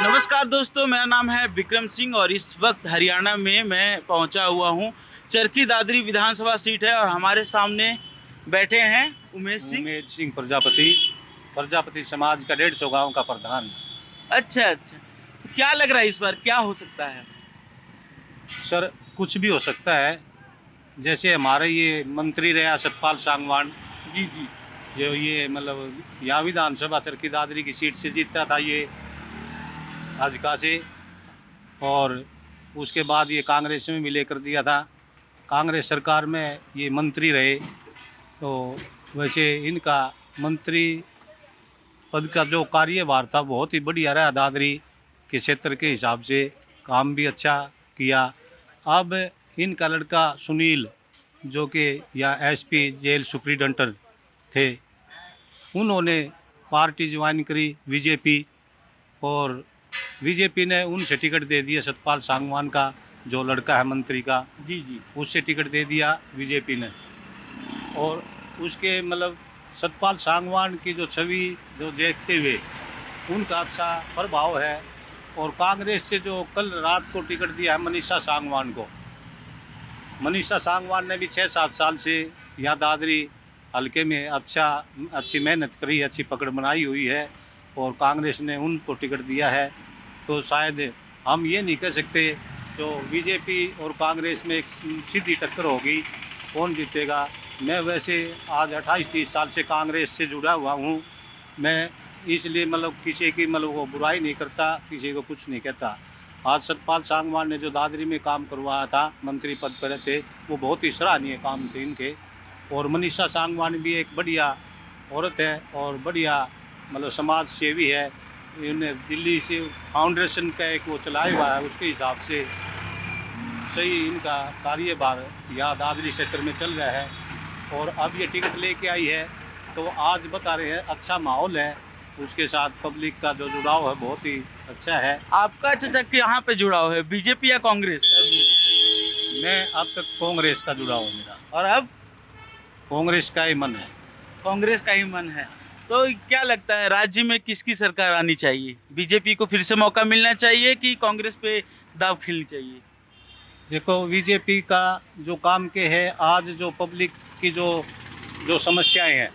नमस्कार दोस्तों, मेरा नाम है विक्रम सिंह और इस वक्त हरियाणा में मैं पहुंचा हुआ हूं। चरखी दादरी विधानसभा सीट है और हमारे सामने बैठे हैं उमेश सिंह। उमेश सिंह प्रजापति समाज का 150 गांव का प्रधान। अच्छा अच्छा, तो क्या लग रहा है इस बार क्या हो सकता है? सर कुछ भी हो सकता है। जैसे हमारे ये मंत्री रहे सतपाल सांगवान, जी जी। जो ये मतलब यहाँ विधानसभा चरखी दादरी की सीट से जीता था ये भाजपा से, और उसके बाद ये कांग्रेस में भी लेकर दिया था। कांग्रेस सरकार में ये मंत्री रहे, तो वैसे इनका मंत्री पद का जो कार्यभार था बहुत ही बढ़िया रहा। दादरी के क्षेत्र के हिसाब से काम भी अच्छा किया। अब इनका लड़का सुनील, जो कि या एसपी जेल सुप्रिटेंडेंट थे, उन्होंने पार्टी ज्वाइन करी बीजेपी, और बीजेपी ने उनसे टिकट दे दिया। सतपाल सांगवान का जो लड़का है मंत्री का, जी जी। उससे टिकट दे दिया बीजेपी ने। और उसके मतलब सतपाल सांगवान की जो छवि जो देखते हुए उनका अच्छा प्रभाव है। और कांग्रेस से जो कल रात को टिकट दिया है मनीषा सांगवान को, मनीषा सांगवान ने भी 6-7 साल से यहाँ दादरी हल्के में अच्छी मेहनत करी, अच्छी पकड़ बनाई हुई है, और कांग्रेस ने उनको टिकट दिया है। तो शायद हम ये नहीं कह सकते तो बीजेपी और कांग्रेस में एक सीधी टक्कर होगी, कौन जीतेगा। मैं वैसे आज 28-30 साल से कांग्रेस से जुड़ा हुआ हूँ। मैं इसलिए मतलब किसी की मतलब वो बुराई नहीं करता, किसी को कुछ नहीं कहता। आज सतपाल सांगवान ने जो दादरी में काम करवाया था, मंत्री पद पर थे, वो बहुत ही सराहनीय काम थे इनके। और मनीषा सांगवान भी एक बढ़िया औरत है और बढ़िया मतलब समाज सेवी है। इन्हें दिल्ली से फाउंडेशन का एक वो चलाया हुआ है, उसके हिसाब से सही इनका कार्यभार यहाँ दादरी क्षेत्र में चल रहा है। और अब ये टिकट लेके आई है, तो आज बता रहे हैं अच्छा माहौल है, उसके साथ पब्लिक का जो जुड़ाव है बहुत ही अच्छा है। आपका चाचा यहाँ पे जुड़ाव है बीजेपी या कांग्रेस अभी? मैं अब तक कांग्रेस का जुड़ाव है मेरा, और अब कांग्रेस का ही मन है। कांग्रेस का ही मन है। तो क्या लगता है राज्य में किसकी सरकार आनी चाहिए? बीजेपी को फिर से मौका मिलना चाहिए कि कांग्रेस पे दाव खेलनी चाहिए? देखो बीजेपी का जो काम के है, आज जो पब्लिक की जो जो समस्याएं हैं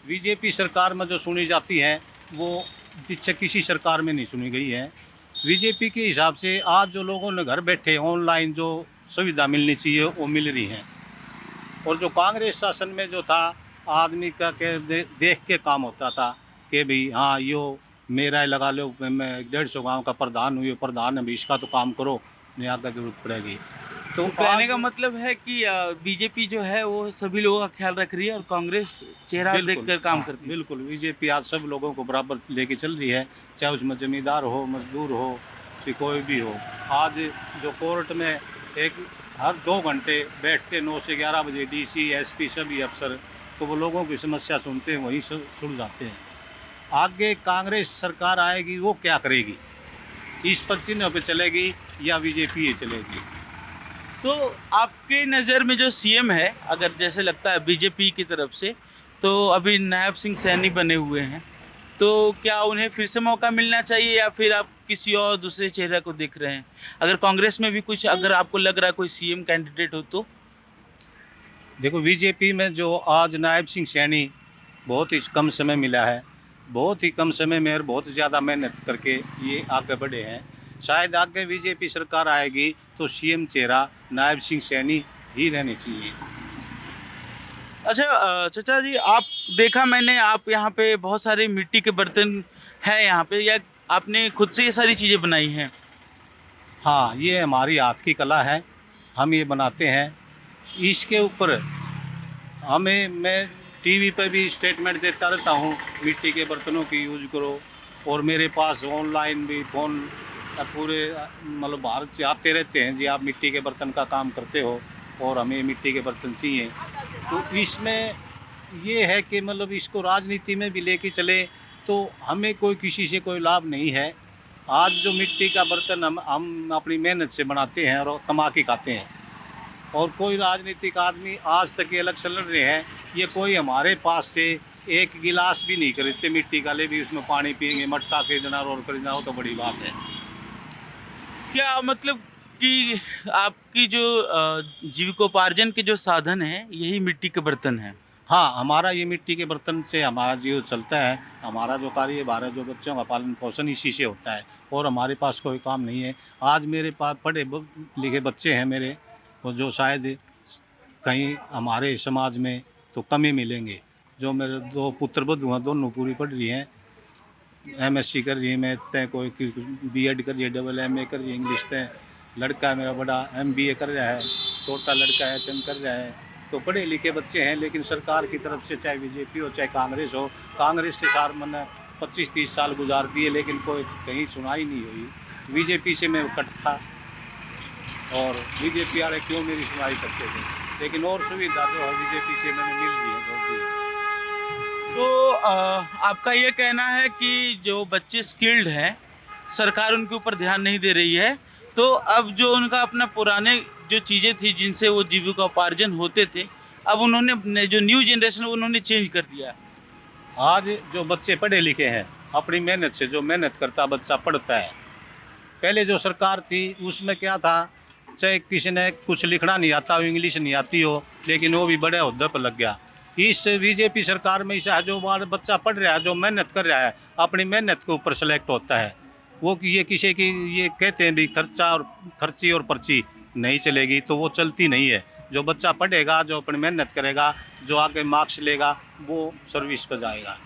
बीजेपी सरकार में जो सुनी जाती हैं, वो पीछे किसी सरकार में नहीं सुनी गई है। बीजेपी के हिसाब से आज जो लोगों ने घर बैठे ऑनलाइन जो सुविधा मिलनी चाहिए वो मिल रही हैं। और जो कांग्रेस शासन में जो था, आदमी का देख के काम होता था कि भाई हाँ यो मेरा ही लगा लो, मैं 150 गांव का प्रधान हूँ, ये प्रधान है, भी इसका तो काम करो, नहीं आगे जरूरत पड़ेगी। तो कहने का मतलब है कि बीजेपी जो है वो सभी लोगों का ख्याल रख रही है और कांग्रेस चेहरा देखकर काम करती है। बिल्कुल बीजेपी आज सब लोगों को बराबर लेके चल रही है, चाहे उसमें जमींदार हो, मजदूर हो, कोई भी हो। आज जो कोर्ट में एक हर 2 घंटे बैठते 9 से 11 बजे डीसी एसपी सभी अफसर, तो वो लोगों की समस्या सुनते हैं, वहीं सुन जाते हैं। आगे कांग्रेस सरकार आएगी, वो क्या करेगी? इस पद चिन्ह पे चलेगी या बीजेपी ही चलेगी? तो आपके नज़र में जो सीएम है, अगर जैसे लगता है बीजेपी की तरफ से, तो अभी नायब सिंह सैनी बने हुए हैं, तो क्या उन्हें फिर से मौका मिलना चाहिए या फिर आप किसी और दूसरे चेहरे को देख रहे हैं? अगर कांग्रेस में भी कुछ अगर आपको लग रहा है कोई सीएम कैंडिडेट हो तो? देखो बीजेपी में जो आज नायब सिंह सैनी बहुत ही कम समय मिला है, बहुत ही कम समय में और बहुत ज़्यादा मेहनत करके ये आगे बढ़े हैं। शायद आगे बीजेपी सरकार आएगी तो सीएम चेहरा नायब सिंह सैनी ही रहनी चाहिए। अच्छा चाचा जी, आप देखा मैंने आप यहाँ पे बहुत सारे मिट्टी के बर्तन हैं यहाँ पे, या आपने खुद से ये सारी चीज़ें बनाई हैं? हाँ, ये हमारी हाथ की कला है, हम ये बनाते हैं। इसके ऊपर मैं टीवी पर भी स्टेटमेंट देता रहता हूँ, मिट्टी के बर्तनों की यूज करो। और मेरे पास ऑनलाइन भी फ़ोन पूरे मतलब भारत से आते रहते हैं, जी आप मिट्टी के बर्तन का काम करते हो और हमें मिट्टी के बर्तन चाहिए। तो इसमें ये है कि मतलब इसको राजनीति में भी लेके चले तो हमें कोई किसी से कोई लाभ नहीं है। आज जो मिट्टी का बर्तन हम अपनी मेहनत से बनाते हैं और कमा के खाते हैं, और कोई राजनीतिक आदमी आज तक ये इलेक्शन लड़ रहे हैं, ये कोई हमारे पास से एक गिलास भी नहीं खरीदते मिट्टी का, ले भी उसमें पानी पियेंगे, मटका खरीदना और खरीदना हो तो बड़ी बात है। क्या मतलब कि आपकी जो जीविकोपार्जन के जो साधन है यही मिट्टी के बर्तन है? हाँ, हमारा ये मिट्टी के बर्तन से हमारा जीवन चलता है। हमारा जो कार्यभार है, जो बच्चों का पालन पोषण इसी से होता है और हमारे पास कोई काम नहीं है। आज मेरे पास पढ़े लिखे बच्चे हैं मेरे, और जो शायद कहीं हमारे समाज में तो कम ही मिलेंगे। जो मेरे 2 पुत्र बधू हैं, दोनों पूरी पढ़ रही हैं, एमएससी कर रही है, मैं तय कोई बीएड कर रही है, डबल एमए कर रही है इंग्लिश तय। लड़का है मेरा बड़ा एमबीए कर रहा है, छोटा लड़का है एचएम कर रहा है। तो पढ़े लिखे बच्चे हैं, लेकिन सरकार की तरफ से चाहे बीजेपी हो चाहे कांग्रेस हो, कांग्रेस के साथ मैंने 25-30 साल गुजार दिए, लेकिन कोई कहीं सुनाई नहीं हुई। बीजेपी से मैं कट था और बीजेपी वाले क्यों मेरी सुनाई करते थे, लेकिन और सुविधा जो है बीजेपी से मैंने मिल रही है बहुत दी। तो आपका ये कहना है कि जो बच्चे स्किल्ड हैं, सरकार उनके ऊपर ध्यान नहीं दे रही है, तो अब जो उनका अपना पुराने जो चीज़ें थी जिनसे वो जीविकोपार्जन होते थे, अब उन्होंने जो न्यू जनरेशन उन्होंने चेंज कर दिया। आज जो बच्चे पढ़े लिखे हैं, अपनी मेहनत से, जो मेहनत करता बच्चा पढ़ता है। पहले जो सरकार थी उसमें क्या था, चाहे किसी ने कुछ लिखना नहीं आता हो, इंग्लिश नहीं आती हो, लेकिन वो भी बड़े ओहदे पर लग गया। इस बीजेपी सरकार में ऐसा है, जो बच्चा पढ़ रहा है, जो मेहनत कर रहा है, अपनी मेहनत के ऊपर सेलेक्ट होता है। वो ये किसी की ये कहते हैं भी खर्ची और पर्ची नहीं चलेगी, तो वो चलती नहीं है। जो बच्चा पढ़ेगा, जो अपनी मेहनत करेगा, जो आगे मार्क्स लेगा, वो सर्विस पर जाएगा।